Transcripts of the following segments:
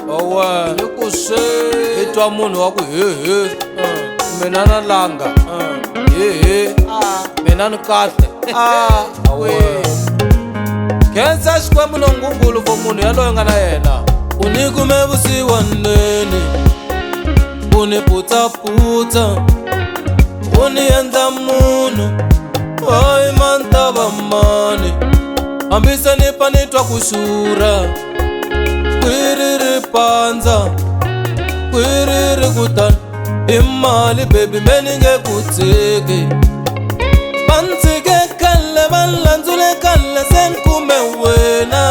owe i twa munhu wa ku hehe mina na langa hehe mina ni kahle awe khensa xikwembu nongungulu for munhu yaloyo nga na yena u ni kume vusiwanene u ni putsaputsa u ni endla munhu hayi mantava mani hambi se ni pa ni twa ku xurha kwiriri pandza kwiriri kutani hi mali baby me ni nge ku tshiki va ni tshike khale va ni landzule khale se ni kume wena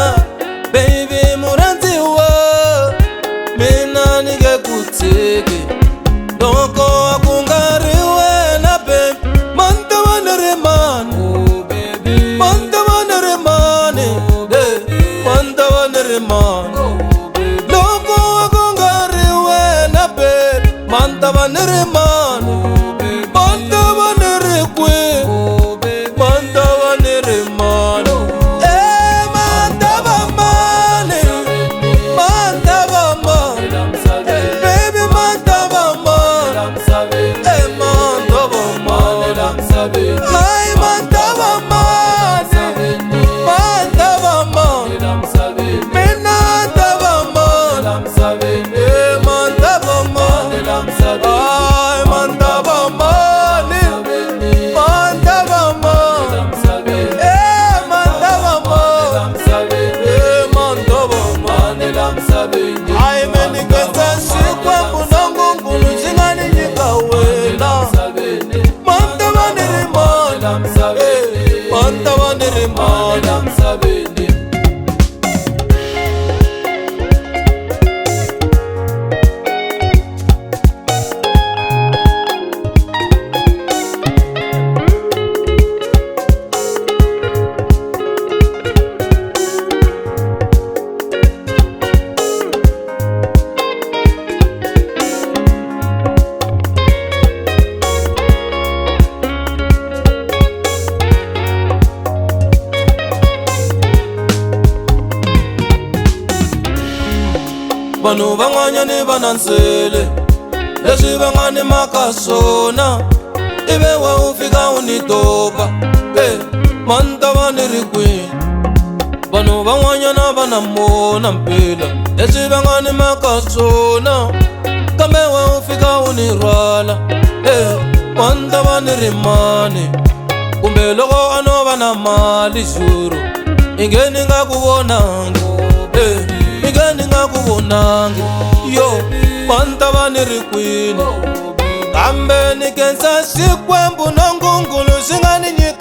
baby murhandziwa mina ni nge ku tshiki loko a ku nga ri wena baby man ta va ni ri mani man ta va ni ri mani man ta va ni ri mani loko a ku nga ri wena baby man ta va ni ri mani man ta va ni ri kwini man ta va ni ri mani man ta va mani man ta va mani baby man ta va mani man ta va mani ay man ta va mani man ta va mani mina ta va mani man ta va mani ay man ta va mani man ta va mani man ta va mani man ta va mani ay me ni khensa xikwembu nongungulu xi nga ni nyika wena man ta va ni ri mani man ta va ni ri mani vanhu van'wanyani va na nsele leswi va nga ni maka swona ive we u fika u ni topa man ta va ni ri kwini vanhu van'wanyana va na mona mpila leswi va nga ni maka swona kambe we u fika u ni rhwala man ta va ni ri mani kumbe loko a no va na mali xuru i nge ni nga ku vonangi i nge ni nga ku vonangi yo man ta va ni ri kwini kambe ni khensa xikwembu nongungulu xi nga ni nyika